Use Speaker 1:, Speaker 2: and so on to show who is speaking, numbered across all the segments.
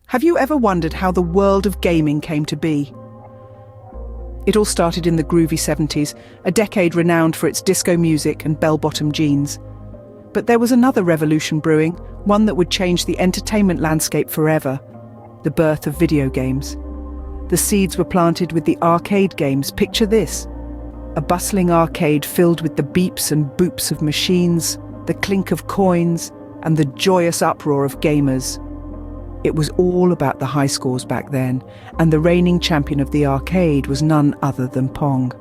Speaker 1: Have you ever wondered how the world of gaming came to be? It all started in the groovy 70s, a decade renowned for its disco music and bell-bottom jeans. But there was another revolution brewing, one that would change the entertainment landscape forever: the birth of video games. The seeds were planted with the arcade games. Picture this: a bustling arcade filled with the beeps and boops of machines, the clink of coins, and the joyous uproar of gamers. It was all about the high scores back then, and the reigning champion of the arcade was none other than Pong.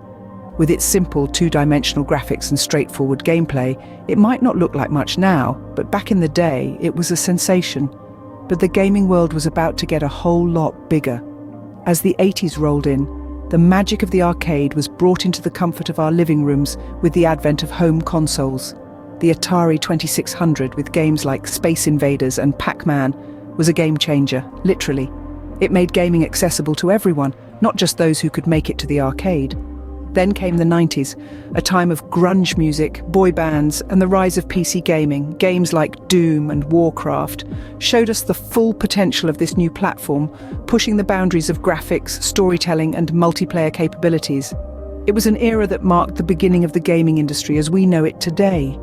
Speaker 1: With its simple two-dimensional graphics and straightforward gameplay, it might not look like much now, but back in the day, it was a sensation. But the gaming world was about to get a whole lot bigger. As the 80s rolled in, the magic of the arcade was brought into the comfort of our living rooms with the advent of home consoles. The Atari 2600, with games like Space Invaders and Pac-Man, was a game changer, literally. It made gaming accessible to everyone, not just those who could make it to the arcade. Then came the 90s, a time of grunge music, boy bands, and the rise of PC gaming. Games like Doom and Warcraft showed us the full potential of this new platform, pushing the boundaries of graphics, storytelling, and multiplayer capabilities. It was an era that marked the beginning of the gaming industry as we know it today.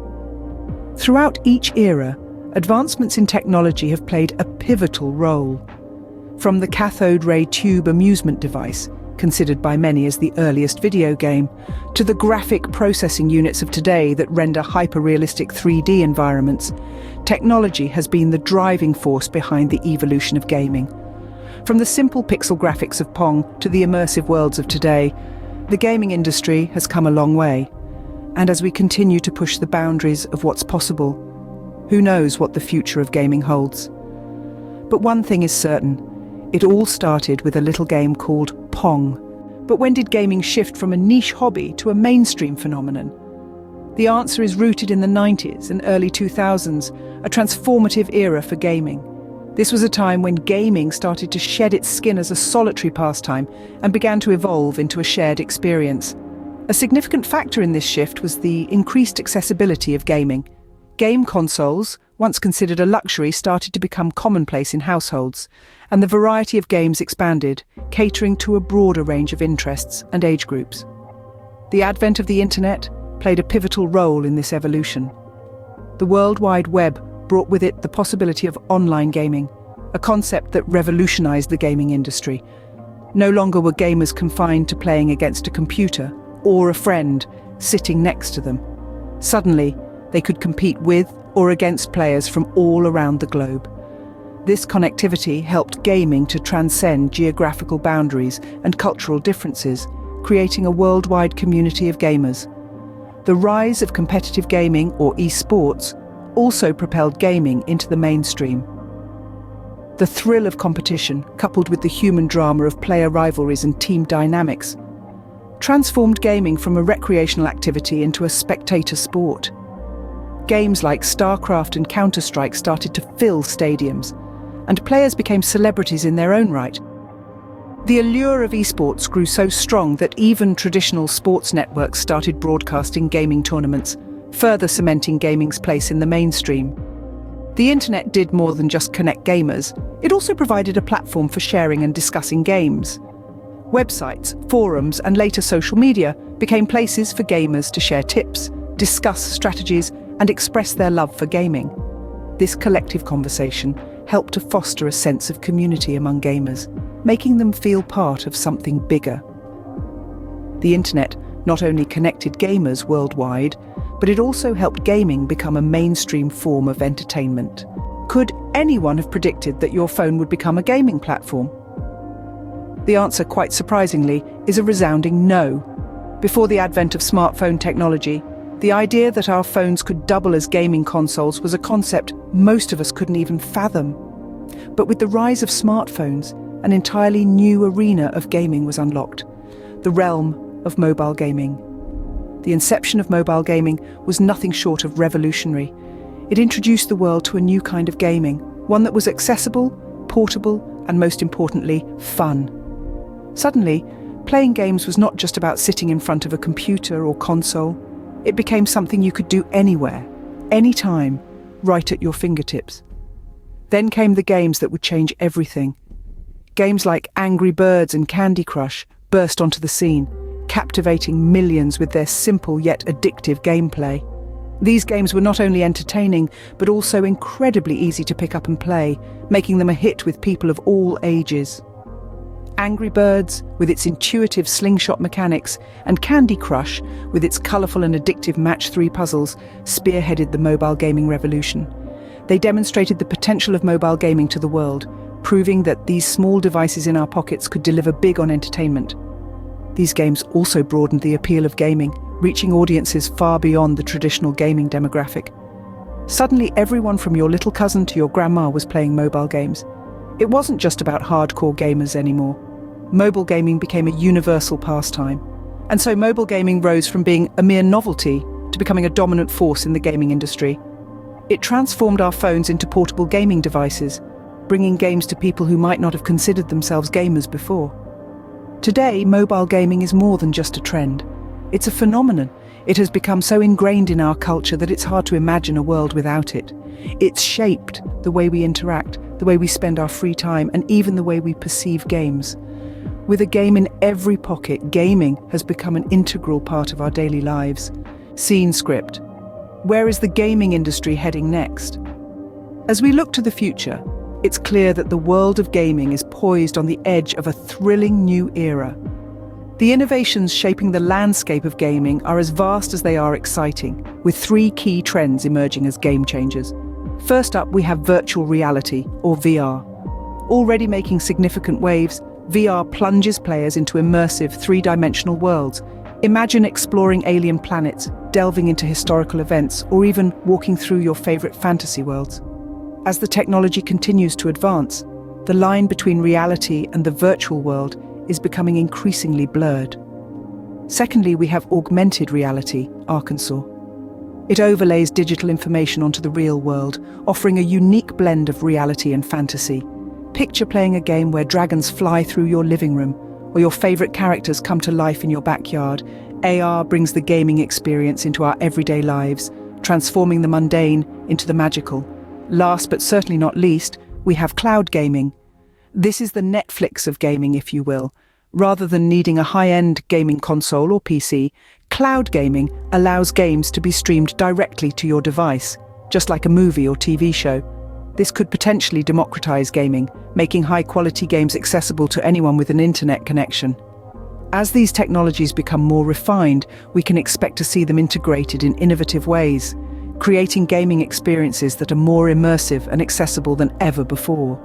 Speaker 1: Throughout each era, advancements in technology have played a pivotal role. From the cathode ray tube amusement device, considered by many as the earliest video game, to the graphic processing units of today that render hyper-realistic 3D environments, technology has been the driving force behind the evolution of gaming. From the simple pixel graphics of Pong to the immersive worlds of today, the gaming industry has come a long way. And as we continue to push the boundaries of what's possible, who knows what the future of gaming holds? But one thing is certain: it all started with a little game called Pong. But when did gaming shift from a niche hobby to a mainstream phenomenon? The answer is rooted in the 90s and early 2000s, a transformative era for gaming. This was a time when gaming started to shed its skin as a solitary pastime and began to evolve into a shared experience. A significant factor in this shift was the increased accessibility of gaming. Game consoles, once considered a luxury, started to become commonplace in households, and the variety of games expanded, catering to a broader range of interests and age groups. The advent of the internet played a pivotal role in this evolution. The World Wide Web brought with it the possibility of online gaming, a concept that revolutionized the gaming industry. No longer were gamers confined to playing against a computer or a friend sitting next to them. Suddenly, they could compete with or against players from all around the globe. This connectivity helped gaming to transcend geographical boundaries and cultural differences, creating a worldwide community of gamers. The rise of competitive gaming, or esports, also propelled gaming into the mainstream. The thrill of competition, coupled with the human drama of player rivalries and team dynamics, transformed gaming from a recreational activity into a spectator sport. Games like StarCraft and Counter-Strike started to fill stadiums, and players became celebrities in their own right. The allure of esports grew so strong that even traditional sports networks started broadcasting gaming tournaments, further cementing gaming's place in the mainstream. The internet did more than just connect gamers. It also provided a platform for sharing and discussing games. Websites, forums, and later social media became places for gamers to share tips, discuss strategies, and express their love for gaming. This collective conversation helped to foster a sense of community among gamers, making them feel part of something bigger. The internet not only connected gamers worldwide, but it also helped gaming become a mainstream form of entertainment. Could anyone have predicted that your phone would become a gaming platform? The answer, quite surprisingly, is a resounding no. Before the advent of smartphone technology, the idea that our phones could double as gaming consoles was a concept most of us couldn't even fathom. But with the rise of smartphones, an entirely new arena of gaming was unlocked: the realm of mobile gaming. The inception of mobile gaming was nothing short of revolutionary. It introduced the world to a new kind of gaming, one that was accessible, portable, and most importantly, fun. Suddenly, playing games was not just about sitting in front of a computer or console. It became something you could do anywhere, anytime, right at your fingertips. Then came the games that would change everything. Games like Angry Birds and Candy Crush burst onto the scene, captivating millions with their simple yet addictive gameplay. These games were not only entertaining, but also incredibly easy to pick up and play, making them a hit with people of all ages. Angry Birds, with its intuitive slingshot mechanics, and Candy Crush, with its colourful and addictive Match 3 puzzles, spearheaded the mobile gaming revolution. They demonstrated the potential of mobile gaming to the world, proving that these small devices in our pockets could deliver big on entertainment. These games also broadened the appeal of gaming, reaching audiences far beyond the traditional gaming demographic. Suddenly, everyone from your little cousin to your grandma was playing mobile games. It wasn't just about hardcore gamers anymore. Mobile gaming became a universal pastime. And so mobile gaming rose from being a mere novelty to becoming a dominant force in the gaming industry. It transformed our phones into portable gaming devices, bringing games to people who might not have considered themselves gamers before. Today, mobile gaming is more than just a trend. It's a phenomenon. It has become so ingrained in our culture that it's hard to imagine a world without it. It's shaped the way we interact, the way we spend our free time, and even the way we perceive games. With a game in every pocket, gaming has become an integral part of our daily lives. Scene script. Where is the gaming industry heading next? As we look to the future, it's clear that the world of gaming is poised on the edge of a thrilling new era. The innovations shaping the landscape of gaming are as vast as they are exciting, with 3 key trends emerging as game changers. First up, we have virtual reality, or VR. Already making significant waves, VR plunges players into immersive 3-dimensional worlds. Imagine exploring alien planets, delving into historical events, or even walking through your favorite fantasy worlds. As the technology continues to advance, the line between reality and the virtual world is becoming increasingly blurred. Secondly, we have augmented reality, Arkansas. It overlays digital information onto the real world, offering a unique blend of reality and fantasy. Picture playing a game where dragons fly through your living room, or your favorite characters come to life in your backyard. AR brings the gaming experience into our everyday lives, transforming the mundane into the magical. Last but certainly not least, we have cloud gaming. This is the Netflix of gaming, if you will. Rather than needing a high-end gaming console or PC, cloud gaming allows games to be streamed directly to your device, just like a movie or TV show. This could potentially democratize gaming, making high-quality games accessible to anyone with an internet connection. As these technologies become more refined, we can expect to see them integrated in innovative ways, creating gaming experiences that are more immersive and accessible than ever before.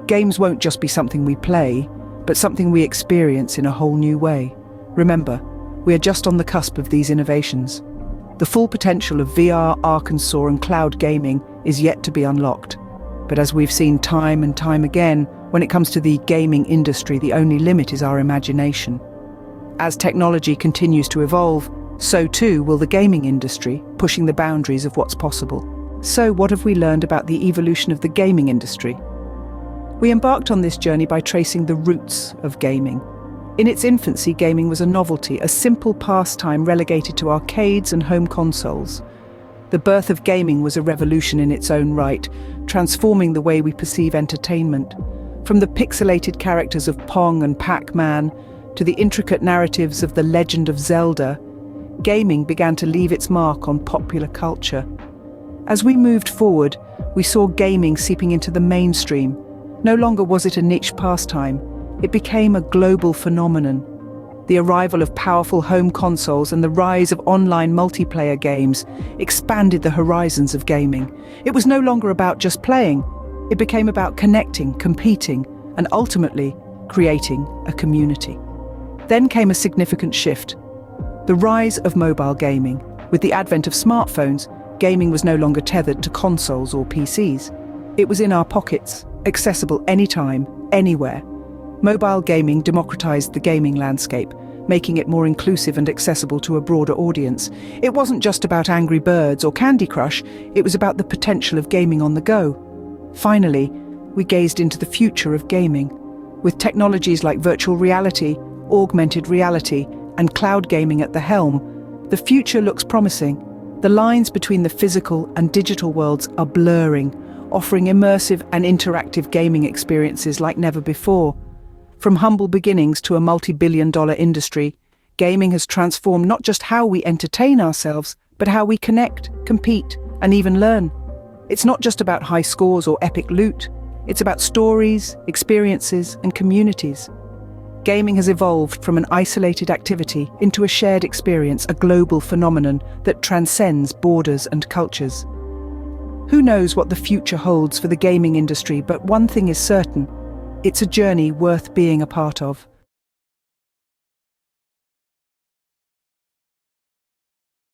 Speaker 1: Games won't just be something we play, but something we experience in a whole new way. Remember, we are just on the cusp of these innovations. The full potential of VR, Arkansas, and cloud gaming is yet to be unlocked. But as we've seen time and time again, when it comes to the gaming industry, the only limit is our imagination. As technology continues to evolve, so too will the gaming industry, pushing the boundaries of what's possible. So what have we learned about the evolution of the gaming industry? We embarked on this journey by tracing the roots of gaming. In its infancy, gaming was a novelty, a simple pastime relegated to arcades and home consoles. The birth of gaming was a revolution in its own right, transforming the way we perceive entertainment. From the pixelated characters of Pong and Pac-Man to the intricate narratives of The Legend of Zelda, gaming began to leave its mark on popular culture. As we moved forward, we saw gaming seeping into the mainstream. No longer was it a niche pastime, it became a global phenomenon. The arrival of powerful home consoles and the rise of online multiplayer games expanded the horizons of gaming. It was no longer about just playing, it became about connecting, competing, and ultimately creating a community. Then came a significant shift. The rise of mobile gaming. With the advent of smartphones, gaming was no longer tethered to consoles or PCs. It was in our pockets, accessible anytime, anywhere. Mobile gaming democratized the gaming landscape, making it more inclusive and accessible to a broader audience. It wasn't just about Angry Birds or Candy Crush, it was about the potential of gaming on the go. Finally, we gazed into the future of gaming. With technologies like virtual reality, augmented reality, and cloud gaming at the helm, the future looks promising. The lines between the physical and digital worlds are blurring. offering immersive and interactive gaming experiences like never before. From humble beginnings to a multi-billion-dollar industry, gaming has transformed not just how we entertain ourselves, but how we connect, compete, and even learn. It's not just about high scores or epic loot. It's about stories, experiences, and communities. Gaming has evolved from an isolated activity into a shared experience, a global phenomenon that transcends borders and cultures. Who knows what the future holds for the gaming industry, but one thing is certain: it's a journey worth being a part of.